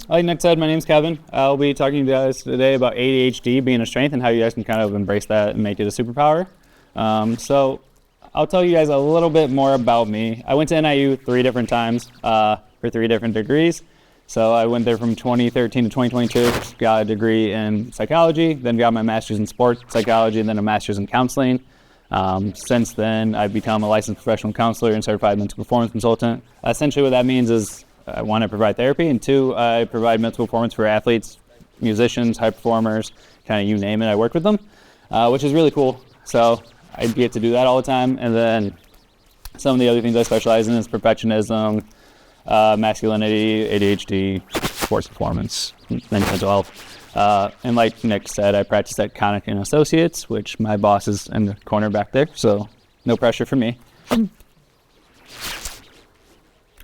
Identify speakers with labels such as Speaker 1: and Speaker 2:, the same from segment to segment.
Speaker 1: Like Nick said, my name's Kevin. I'll be talking to you guys today about ADHD being a strength and how you guys can kind of embrace that and make it a superpower. So I'll tell you guys a little bit more about me. I went to NIU 3 different times for 3 different degrees. So I went there from 2013 to 2022, got a degree in psychology, then got my master's in sports psychology, and then a master's in counseling. Since then, I've become a licensed professional counselor and certified mental performance consultant. Essentially what that means is, 1, I provide therapy, and 2, I provide mental performance for athletes, musicians, high performers, kind of you name it, I work with them, which is really cool. So I get to do that all the time. And then some of the other things I specialize in is perfectionism, masculinity, ADHD, sports performance, and mental health. And like Nick said, I practice at Konick and Associates, which my boss is in the corner back there, so no pressure for me.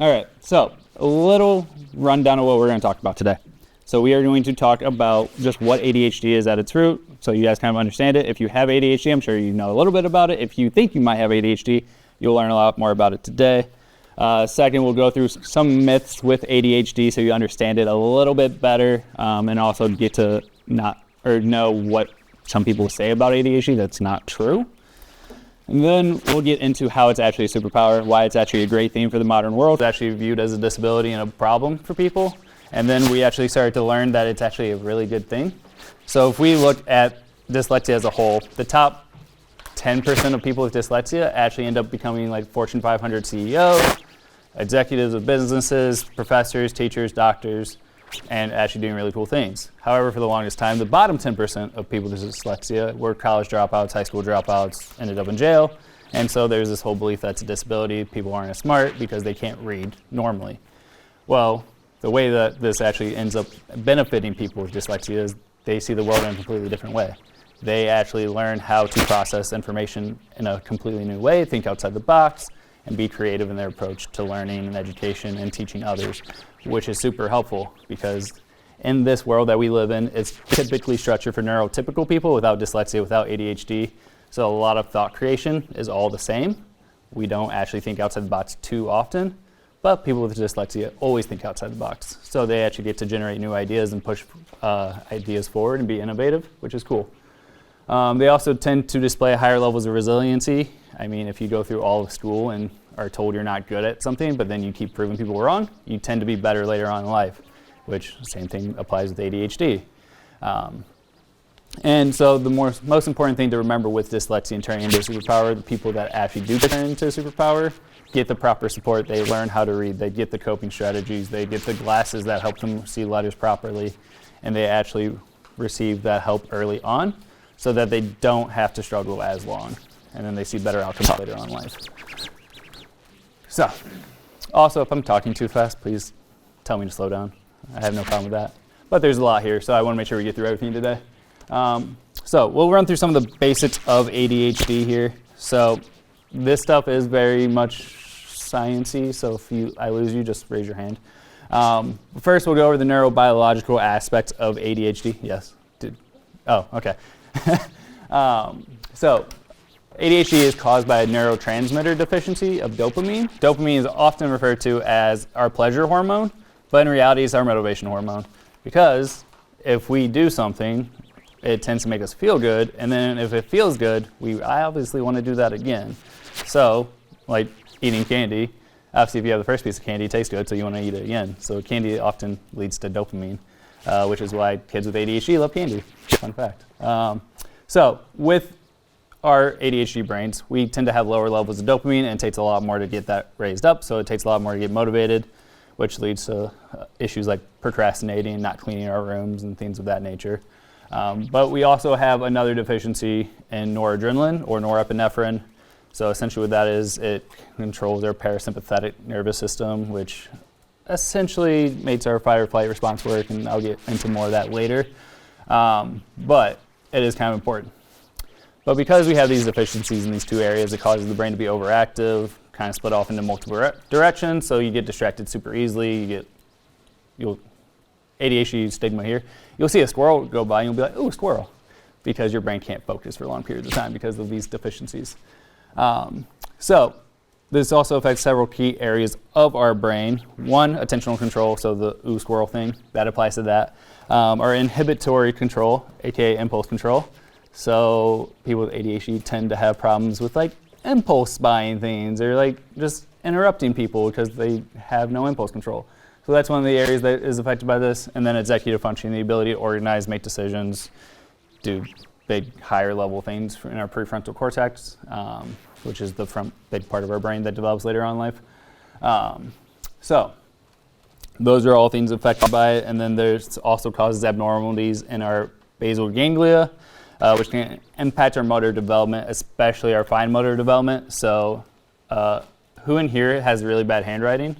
Speaker 1: All right, so a little rundown of what we're going to talk about today. So we are going to talk about just what ADHD is at its root, so you guys kind of understand it. If you have ADHD, I'm sure you know a little bit about it. If you think you might have ADHD, you'll learn a lot more about it today. Second, we'll go through some myths with ADHD so you understand it a little bit better, and also get to know what some people say about ADHD that's not true. And then we'll get into how it's actually a superpower, why it's actually a great thing for the modern world. It's actually viewed as a disability and a problem for people. And then we actually started to learn that it's actually a really good thing. So if we look at dyslexia as a whole, the top 10% of people with dyslexia actually end up becoming like Fortune 500 CEOs, executives of businesses, professors, teachers, doctors, and actually doing really cool things. However, for the longest time, the bottom 10% of people with dyslexia were college dropouts, high school dropouts, ended up in jail. And so there's this whole belief that's a disability. People aren't as smart because they can't read normally. Well, the way that this actually ends up benefiting people with dyslexia is they see the world in a completely different way. They actually learn how to process information in a completely new way, think outside the box, and be creative in their approach to learning and education and teaching others, which is super helpful because in this world that we live in, it's typically structured for neurotypical people without dyslexia, without ADHD. So a lot of thought creation is all the same. We don't actually think outside the box too often, but people with dyslexia always think outside the box. So they actually get to generate new ideas and push ideas forward and be innovative, which is cool. They also tend to display higher levels of resiliency. I mean, if you go through all of school and are told you're not good at something, but then you keep proving people wrong, you tend to be better later on in life, which same thing applies with ADHD. And so the most important thing to remember with dyslexia and turning into a superpower, the people that actually do turn into a superpower get the proper support, they learn how to read, they get the coping strategies, they get the glasses that help them see letters properly, and they actually receive that help early on so that they don't have to struggle as long, and then they see better outcomes later on in life. So, also, if I'm talking too fast, please tell me to slow down. I have no problem with that. But there's a lot here, so I want to make sure we get through everything today. So we'll run through some of the basics of ADHD here. So this stuff is very much science-y, so if I lose you, just raise your hand. First, we'll go over the neurobiological aspects of ADHD. Yes? Oh, okay. So ADHD is caused by a neurotransmitter deficiency of dopamine. Dopamine is often referred to as our pleasure hormone, but in reality it's our motivation hormone. Because if we do something, it tends to make us feel good, and then if it feels good, I obviously want to do that again. So, like eating candy, obviously if you have the first piece of candy, it tastes good, so you want to eat it again. So candy often leads to dopamine, which is why kids with ADHD love candy. Fun fact. So with our ADHD brains, we tend to have lower levels of dopamine, and it takes a lot more to get that raised up, so it takes a lot more to get motivated, which leads to issues like procrastinating, not cleaning our rooms, and things of that nature. But we also have another deficiency in noradrenaline, or norepinephrine. So essentially what that is, it controls our parasympathetic nervous system, which essentially makes our fight or flight response work, and I'll get into more of that later. But it is kind of important. But because we have these deficiencies in these 2 areas, it causes the brain to be overactive, kind of split off into multiple directions, so you get distracted super easily. ADHD stigma here. You'll see a squirrel go by and you'll be like, ooh, squirrel, because your brain can't focus for long periods of time because of these deficiencies. So this also affects several key areas of our brain. One, attentional control, so the ooh squirrel thing, that applies to that. Our inhibitory control, aka impulse control. So people with ADHD tend to have problems with like impulse buying things or like just interrupting people because they have no impulse control. So that's one of the areas that is affected by this. And then executive functioning, the ability to organize, make decisions, do big higher level things in our prefrontal cortex, which is the big part of our brain that develops later on in life. So those are all things affected by it. And then there's also causes abnormalities in our basal ganglia, which can impact our motor development, especially our fine motor development. So who in here has really bad handwriting?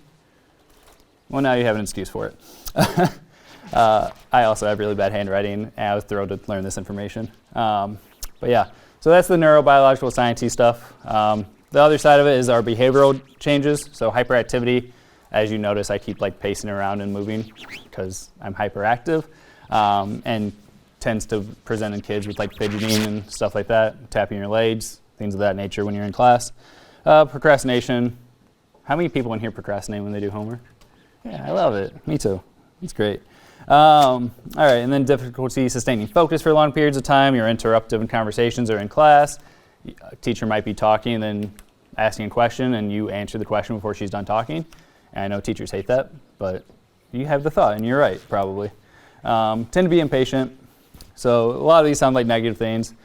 Speaker 1: Well, now you have an excuse for it. I also have really bad handwriting, and I was thrilled to learn this information. But yeah, so that's the neurobiological sciencey stuff. The other side of it is our behavioral changes. So hyperactivity, as you notice, I keep like pacing around and moving because I'm hyperactive, and tends to present in kids with like fidgeting and stuff like that, tapping your legs, things of that nature when you're in class. Procrastination. How many people in here procrastinate when they do homework? Yeah, I love it. Me too. It's great. All right, and then difficulty sustaining focus for long periods of time. You're interruptive in conversations or in class. A teacher might be talking and then asking a question, and you answer the question before she's done talking. And I know teachers hate that, but you have the thought, and you're right, probably. Tend to be impatient. So a lot of these sound like negative things,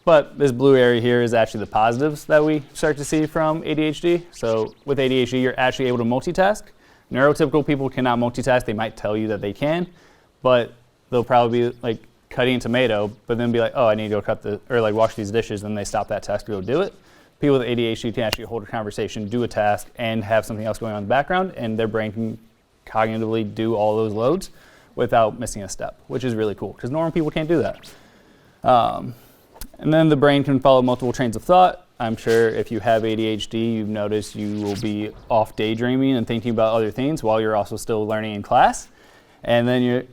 Speaker 1: but this blue area here is actually the positives that we start to see from ADHD. So with ADHD, you're actually able to multitask. Neurotypical people cannot multitask. They might tell you that they can, but they'll probably be like cutting a tomato, but then be like, oh, I need to go wash these dishes, and they stop that task to go do it. People with ADHD can actually hold a conversation, do a task, and have something else going on in the background, and their brain can cognitively do all those loads without missing a step, which is really cool, because normal people can't do that. And then the brain can follow multiple trains of thought. I'm sure if you have ADHD, you've noticed you will be off daydreaming and thinking about other things while you're also still learning in class. And then you're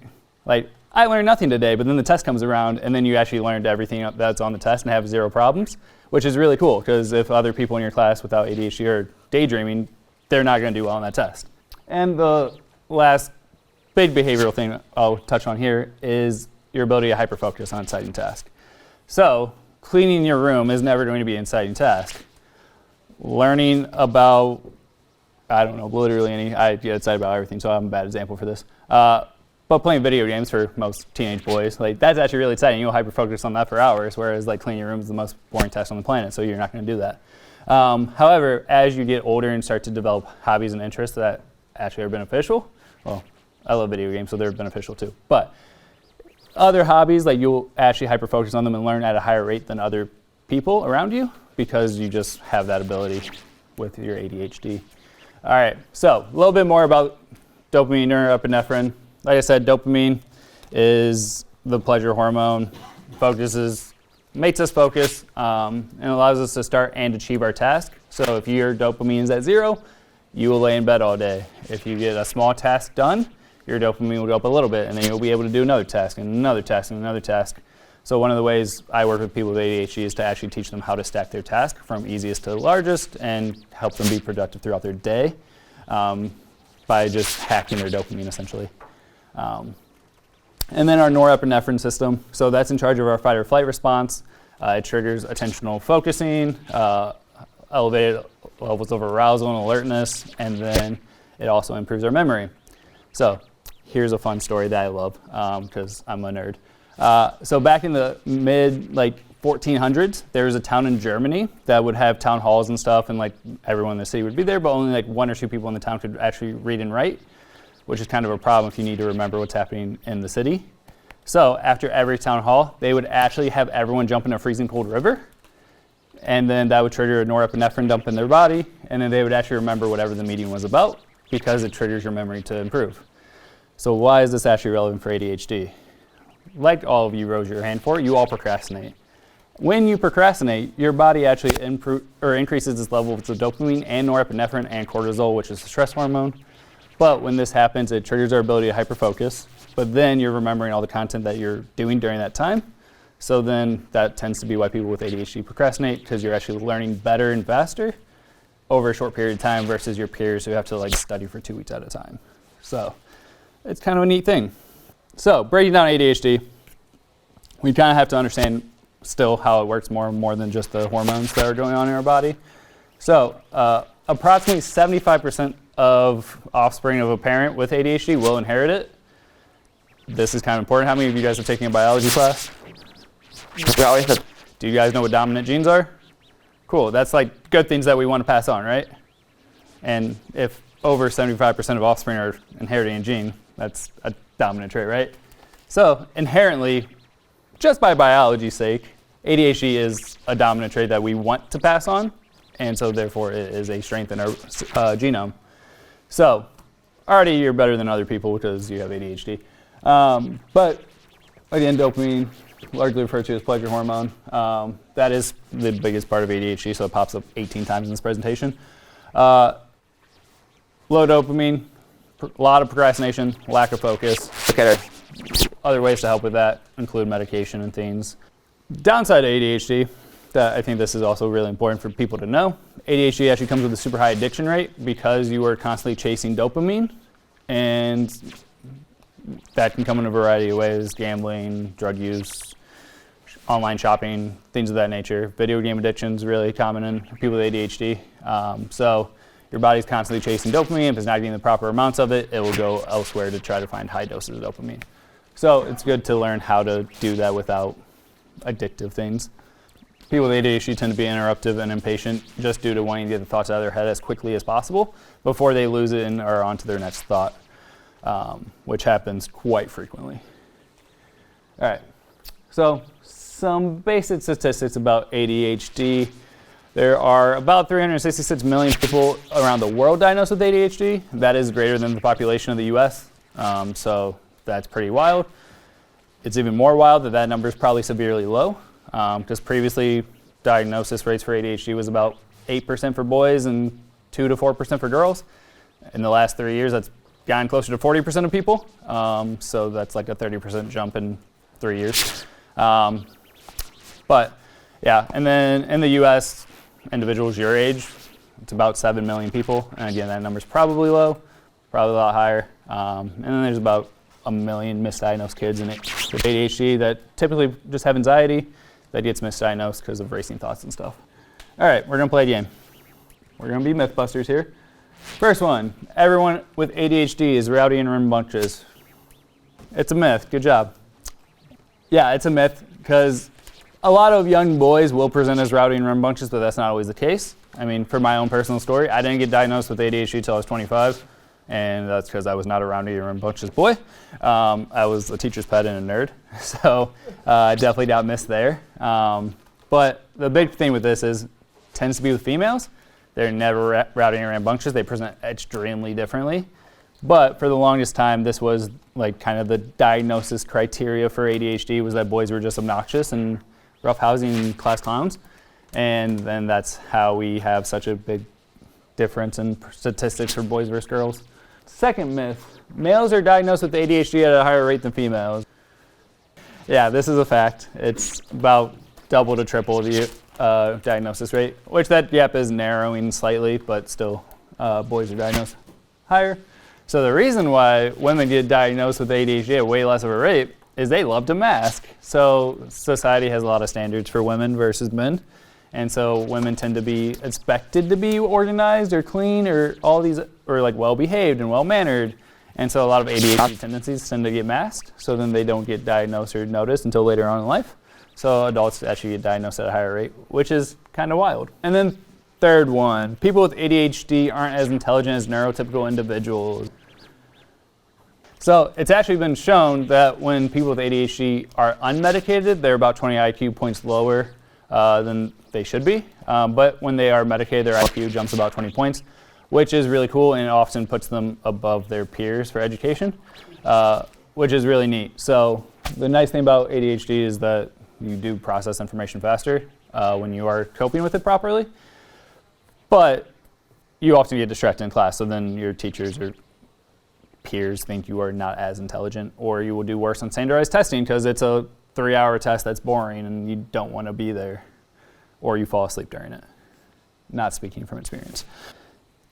Speaker 1: like, I learned nothing today, but then the test comes around, and then you actually learned everything that's on the test and have 0 problems, which is really cool, because if other people in your class without ADHD are daydreaming, they're not going to do well on that test. And the last big behavioral thing I'll touch on here is your ability to hyperfocus on exciting tasks. So cleaning your room is never going to be an exciting task. Learning about, I don't know, literally I get excited about everything, so I'm a bad example for this. But playing video games for most teenage boys, like that's actually really exciting. You'll hyper-focus on that for hours, whereas like cleaning your room is the most boring task on the planet, so you're not going to do that. However, as you get older and start to develop hobbies and interests that actually are beneficial, well, I love video games, so they're beneficial too. But other hobbies, like you'll actually hyper-focus on them and learn at a higher rate than other people around you because you just have that ability with your ADHD. All right, so a little bit more about dopamine, norepinephrine. Like I said, dopamine is the pleasure hormone, makes us focus, and allows us to start and achieve our task. So if your dopamine is at 0, you will lay in bed all day. If you get a small task done, your dopamine will go up a little bit, and then you'll be able to do another task and another task and another task. So one of the ways I work with people with ADHD is to actually teach them how to stack their task from easiest to largest and help them be productive throughout their day by just hacking their dopamine essentially. And then our norepinephrine system, so that's in charge of our fight or flight response. It triggers attentional focusing, elevated levels of arousal and alertness, and then it also improves our memory. So here's a fun story that I love because I'm a nerd. So back in the mid 1400s, there was a town in Germany that would have town halls and stuff, and like everyone in the city would be there, but only like 1 or 2 people in the town could actually read and write, which is kind of a problem if you need to remember what's happening in the city. So after every town hall, they would actually have everyone jump in a freezing cold river, and then that would trigger a norepinephrine dump in their body, and then they would actually remember whatever the meeting was about because it triggers your memory to improve. So why is this actually relevant for ADHD? Like all of you rose your hand for, you all procrastinate. When you procrastinate, your body actually increases its levels of dopamine and norepinephrine and cortisol, which is the stress hormone. But when this happens, it triggers our ability to hyperfocus. But then you're remembering all the content that you're doing during that time. So then that tends to be why people with ADHD procrastinate, because you're actually learning better and faster. over a short period of time versus your peers who have to like study for 2 weeks at a time. So it's kind of a neat thing. So breaking down ADHD, we kind of have to understand still how it works more than just the hormones that are going on in our body. So approximately 75% of offspring of a parent with ADHD will inherit it. This is kind of important. How many of you guys are taking a biology class? Do you guys know what dominant genes are? Cool, that's like good things that we want to pass on, right? And if over 75% of offspring are inheriting a gene, that's a dominant trait, right? So inherently, just by biology's sake, ADHD is a dominant trait that we want to pass on, and so therefore it is a strength in our genome. So already you're better than other people because you have ADHD. But again, dopamine, largely referred to as pleasure hormone, that is the biggest part of ADHD, so it pops up 18 times in this presentation. Low dopamine, a lot of procrastination, lack of focus. Okay. Other ways to help with that include medication and things. Downside of ADHD, that I think this is also really important for people to know. ADHD actually comes with a super high addiction rate because you are constantly chasing dopamine, and that can come in a variety of ways: gambling, drug use, online shopping, things of that nature. Video game addiction is really common in people with ADHD. So your body's constantly chasing dopamine. If it's not getting the proper amounts of it, it will go elsewhere to try to find high doses of dopamine. So it's good to learn how to do that without addictive things. People with ADHD tend to be interruptive and impatient just due to wanting to get the thoughts out of their head as quickly as possible before they lose it and are on to their next thought, which happens quite frequently. All right, so some basic statistics about ADHD. There are about 366 million people around the world diagnosed with ADHD. That is greater than the population of the US, so that's pretty wild. It's even more wild that number is probably severely low, because previously diagnosis rates for ADHD was about 8% for boys and 2 to 4% for girls. In the last 3 years, that's gotten closer to 40% of people, so that's like a 30% jump in 3 years. But yeah, and then in the US, individuals your age, it's about 7 million people, and again, that number's probably low, probably a lot higher. And then there's about 1 million misdiagnosed kids with ADHD that typically just have anxiety that gets misdiagnosed because of racing thoughts and stuff. All right, we're gonna play a game. We're gonna be Mythbusters here. First one, everyone with ADHD is rowdy and rambunctious. It's a myth, good job. Yeah, it's a myth because a lot of young boys will present as rowdy and rambunctious, but that's not always the case. I mean, for my own personal story, I didn't get diagnosed with ADHD until I was 25. And that's because I was not a rowdy or rambunctious boy. I was a teacher's pet and a nerd, so I definitely got missed there. But the big thing with this is, tends to be with females. They're never rowdy or rambunctious. They present extremely differently. But for the longest time, this was like kind of the diagnosis criteria for ADHD, was that boys were just obnoxious and roughhousing class clowns. And then that's how we have such a big difference in statistics for boys versus girls. Second myth, males are diagnosed with ADHD at a higher rate than females. Yeah, this is a fact. It's about double to triple the diagnosis rate, which that gap is narrowing slightly, but still boys are diagnosed higher. So the reason why women get diagnosed with ADHD at way less of a rate is they love to mask. So society has a lot of standards for women versus men. And so women tend to be expected to be organized or clean or all these, or like well-behaved and well-mannered. And so a lot of ADHD tendencies tend to get masked, so then they don't get diagnosed or noticed until later on in life. So adults actually get diagnosed at a higher rate, which is kind of wild. And then third one, people with ADHD aren't as intelligent as neurotypical individuals. So it's actually been shown that when people with ADHD are unmedicated, they're about 20 IQ points lower than they should be. But when they are medicated, their IQ jumps about 20 points, which is really cool, and it often puts them above their peers for education, which is really neat. So the nice thing about ADHD is that you do process information faster when you are coping with it properly. But you often get distracted in class, so then your teachers or peers think you are not as intelligent, or you will do worse on standardized testing because it's a 3-hour test that's boring and you don't want to be there, or you fall asleep during it. not speaking from experience.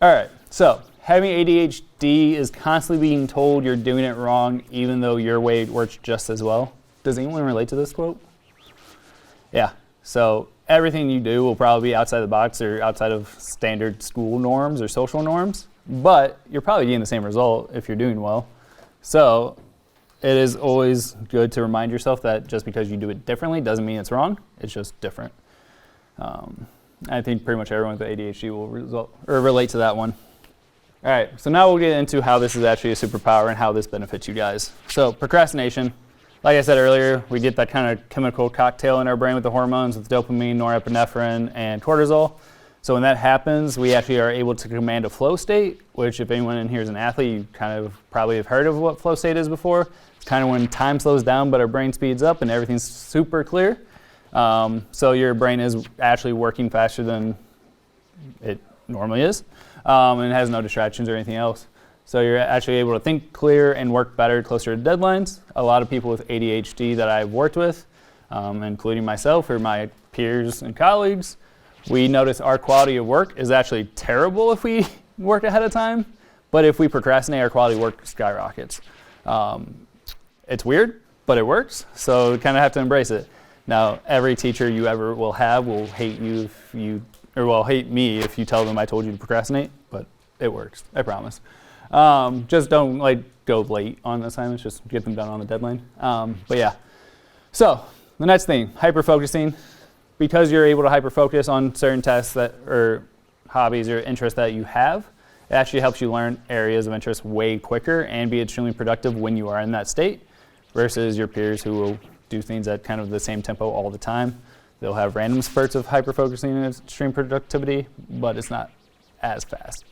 Speaker 1: All right, so having ADHD is constantly being told you're doing it wrong, even though your way works just as well. Does anyone relate to this quote? Yeah, so everything you do will probably be outside the box or outside of standard school norms or social norms, but you're probably getting the same result if you're doing well. So it is always good to remind yourself that just because you do it differently doesn't mean it's wrong, it's just different. I think pretty much everyone with ADHD will relate to that one. All right, so now we'll get into how this is actually a superpower and how this benefits you guys. So procrastination, like I said earlier, we get that kind of chemical cocktail in our brain with the hormones, with dopamine, norepinephrine, and cortisol. So when that happens, we actually are able to command a flow state, which if anyone in here is an athlete, you kind of probably have heard of what flow state is before. It's kind of when time slows down, but our brain speeds up and everything's super clear. So your brain is actually working faster than it normally is, and it has no distractions or anything else. So you're actually able to think clear and work better closer to deadlines. A lot of people with ADHD that I've worked with, including myself or my peers and colleagues, we notice our quality of work is actually terrible if we work ahead of time, but if we procrastinate, our quality of work skyrockets. It's weird, but it works, so you kind of have to embrace it. Now, every teacher you ever will have will hate you if you, or will hate me if you tell them I told you to procrastinate, but it works, I promise. Just don't go late on assignments, just get them done on the deadline. But yeah, so the next thing, hyper-focusing. Because you're able to hyper-focus on certain tasks or hobbies or interests that you have, it actually helps you learn areas of interest way quicker and be extremely productive when you are in that state versus your peers who will do things at kind of the same tempo all the time. They'll have random spurts of hyper-focusing and extreme productivity, but it's not as fast.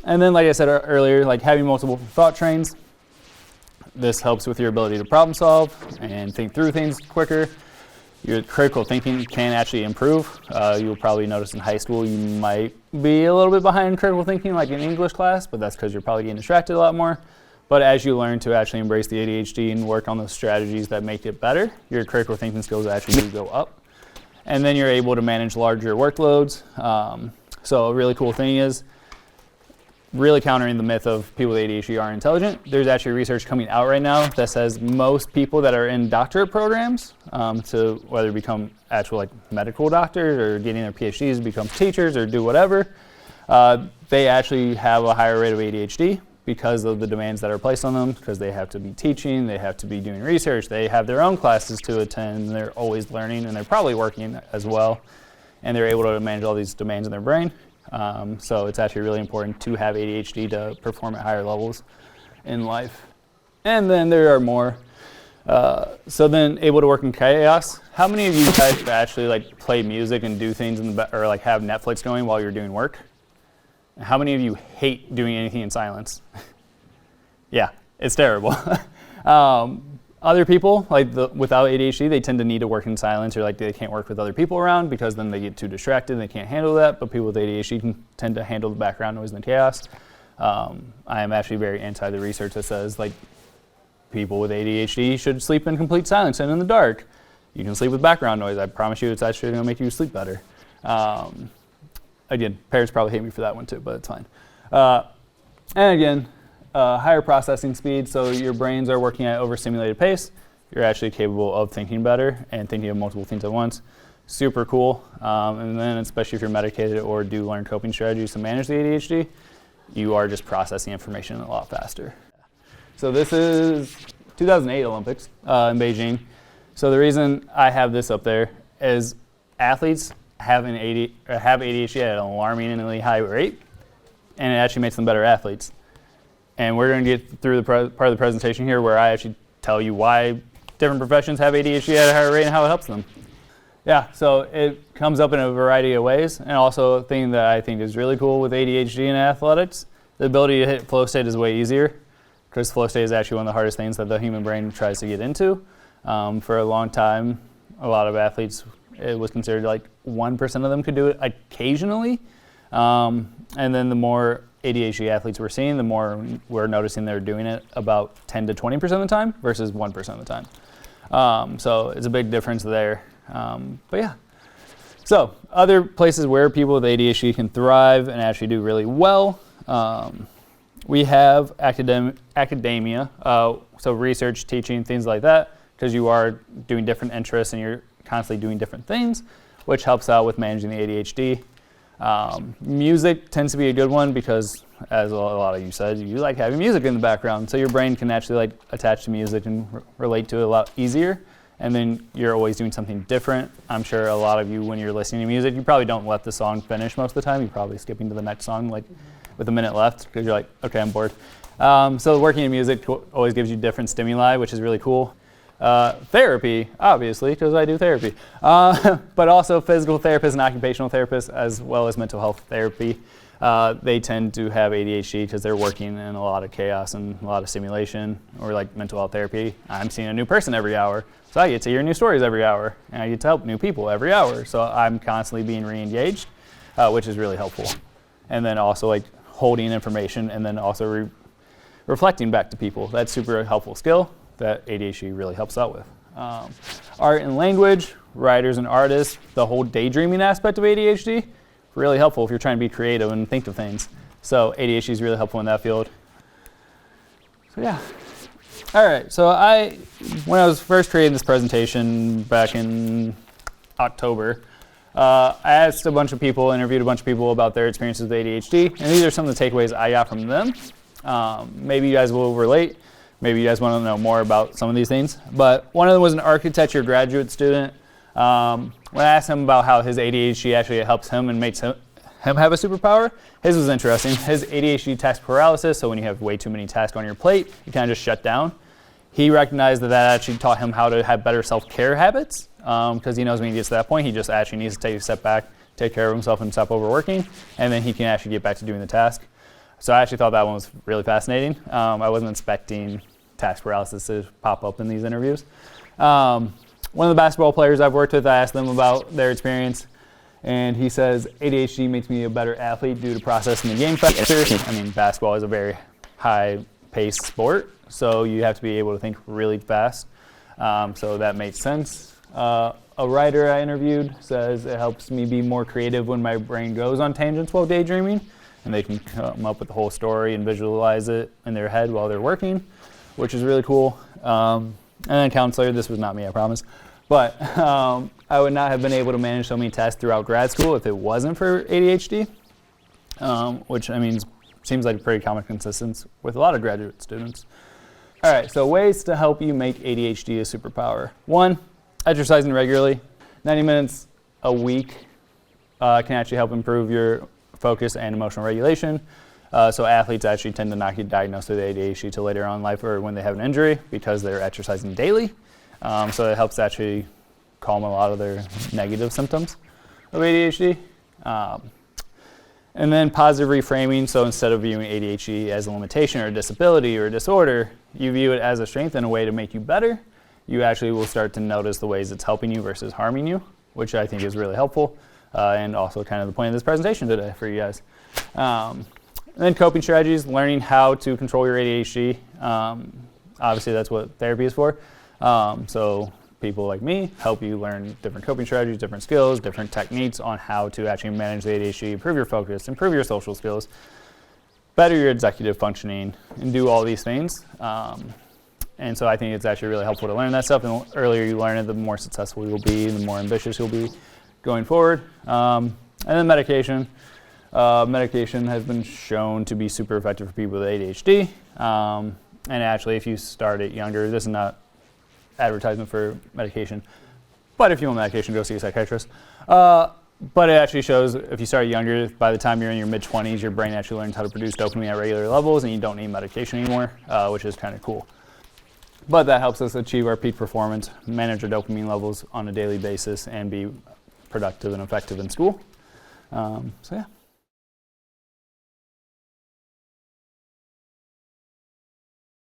Speaker 1: And then, like I said earlier, having multiple thought trains, this helps with your ability to problem solve and think through things quicker. Your critical thinking can actually improve. You'll probably notice in high school you might be a little bit behind in critical thinking, like in English class, but that's because you're probably getting distracted a lot more. But as you learn to actually embrace the ADHD and work on those strategies that make it better, your critical thinking skills actually do go up. And then you're able to manage larger workloads. So a really cool thing is really countering the myth of people with ADHD aren't intelligent. There's actually research coming out right now that says most people that are in doctorate programs, to whether become actual medical doctors or getting their PhDs, become teachers or do whatever, they actually have a higher rate of ADHD because of the demands that are placed on them, because they have to be teaching, they have to be doing research, they have their own classes to attend, and they're always learning, and they're probably working as well, and they're able to manage all these demands in their brain. So it's actually really important to have ADHD to perform at higher levels in life. And then there are more. So then able to work in chaos. How many of you guys actually play music and do things or have Netflix going while you're doing work? How many of you hate doing anything in silence? Yeah, it's terrible. Other people, without ADHD, they tend to need to work in silence, or they can't work with other people around because then they get too distracted and they can't handle that. But people with ADHD can tend to handle the background noise and the chaos. I am actually very anti the research that says people with ADHD should sleep in complete silence and in the dark. You can sleep with background noise. I promise you it's actually going to make you sleep better. Again, parents probably hate me for that one too, but it's fine. And again, higher processing speed, so your brains are working at overstimulated pace. You're actually capable of thinking better and thinking of multiple things at once. Super cool. And then especially if you're medicated or do learn coping strategies to manage the ADHD, you are just processing information a lot faster. So this is 2008 Olympics in Beijing. So the reason I have this up there is athletes have ADHD at an alarmingly high rate, and it actually makes them better athletes. And we're going to get through the part of the presentation here where I actually tell you why different professions have ADHD at a higher rate and how it helps them. Yeah, so it comes up in a variety of ways. And also a thing that I think is really cool with ADHD in athletics, the ability to hit flow state is way easier, because flow state is actually one of the hardest things that the human brain tries to get into. For a long time, a lot of athletes, it was considered 1% of them could do it occasionally. And then the more ADHD athletes we're seeing, the more we're noticing they're doing it about 10 to 20% of the time versus 1% of the time. So it's a big difference there. But yeah. So other places where people with ADHD can thrive and actually do really well. We have academia, so research, teaching, things like that, because you are doing different interests and you're constantly doing different things, which helps out with managing the ADHD. Music tends to be a good one because, as a lot of you said, you like having music in the background, so your brain can actually like attach to music and relate to it a lot easier. And then you're always doing something different. I'm sure a lot of you, when you're listening to music, you probably don't let the song finish most of the time. You're probably skipping to the next song like with a minute left because you're like, okay, I'm bored. So working in music always gives you different stimuli, which is really cool. Therapy, obviously, because I do therapy, but also physical therapists and occupational therapists, as well as mental health therapy. They tend to have ADHD because they're working in a lot of chaos and a lot of stimulation, or like mental health therapy. I'm seeing a new person every hour, so I get to hear new stories every hour, and I get to help new people every hour. So I'm constantly being re-engaged, which is really helpful. And then also like holding information and then also reflecting back to people. That's super helpful skill that ADHD really helps out with. Art and language, writers and artists, the whole daydreaming aspect of ADHD, really helpful if you're trying to be creative and think of things. So ADHD is really helpful in that field. So yeah. All right, so when I was first creating this presentation back in October, I asked a bunch of people, interviewed a bunch of people about their experiences with ADHD, and these are some of the takeaways I got from them. Maybe you guys will relate. Maybe you guys want to know more about some of these things. But one of them was an architecture graduate student. When I asked him about how his ADHD actually helps him and makes him have a superpower, his was interesting. His ADHD task paralysis, so when you have way too many tasks on your plate, you kind of just shut down. He recognized that actually taught him how to have better self-care habits, because he knows when he gets to that point, he just actually needs to take a step back, take care of himself and stop overworking, and then he can actually get back to doing the task. So I actually thought that one was really fascinating. I wasn't expecting task paralysis to pop up in these interviews. One of the basketball players I've worked with, I asked them about their experience, and he says, ADHD makes me a better athlete due to processing the game faster. I mean, basketball is a very high-paced sport, so you have to be able to think really fast. So that makes sense. A writer I interviewed says it helps me be more creative when my brain goes on tangents while daydreaming, and they can come up with the whole story and visualize it in their head while they're working, which is really cool. And then counselor, this was not me, I promise, but I would not have been able to manage so many tests throughout grad school if it wasn't for ADHD, which I mean seems like a pretty common consistency with a lot of graduate students. All right, so ways to help you make ADHD a superpower. 1, exercising regularly. 90 minutes a week can actually help improve your focus and emotional regulation. So athletes actually tend to not get diagnosed with ADHD till later on in life or when they have an injury because they're exercising daily. So it helps actually calm a lot of their negative symptoms of ADHD. And then positive reframing. So instead of viewing ADHD as a limitation or a disability or a disorder, you view it as a strength and a way to make you better. You actually will start to notice the ways it's helping you versus harming you, which I think is really helpful. And also kind of the point of this presentation today for you guys. And then coping strategies, learning how to control your ADHD. Obviously, that's what therapy is for. So people like me help you learn different coping strategies, different skills, different techniques on how to actually manage the ADHD, improve your focus, improve your social skills, better your executive functioning, and do all these things. And so I think it's actually really helpful to learn that stuff. And the earlier you learn it, the more successful you'll be, the more ambitious you'll be going forward. And then medication. Medication has been shown to be super effective for people with ADHD. And actually, if you start it younger, this is not advertisement for medication, but if you want medication, go see a psychiatrist. But it actually shows if you start younger, by the time you're in your mid-20s, your brain actually learns how to produce dopamine at regular levels, and you don't need medication anymore, which is kind of cool. But that helps us achieve our peak performance, manage our dopamine levels on a daily basis, and be productive and effective in school. So yeah.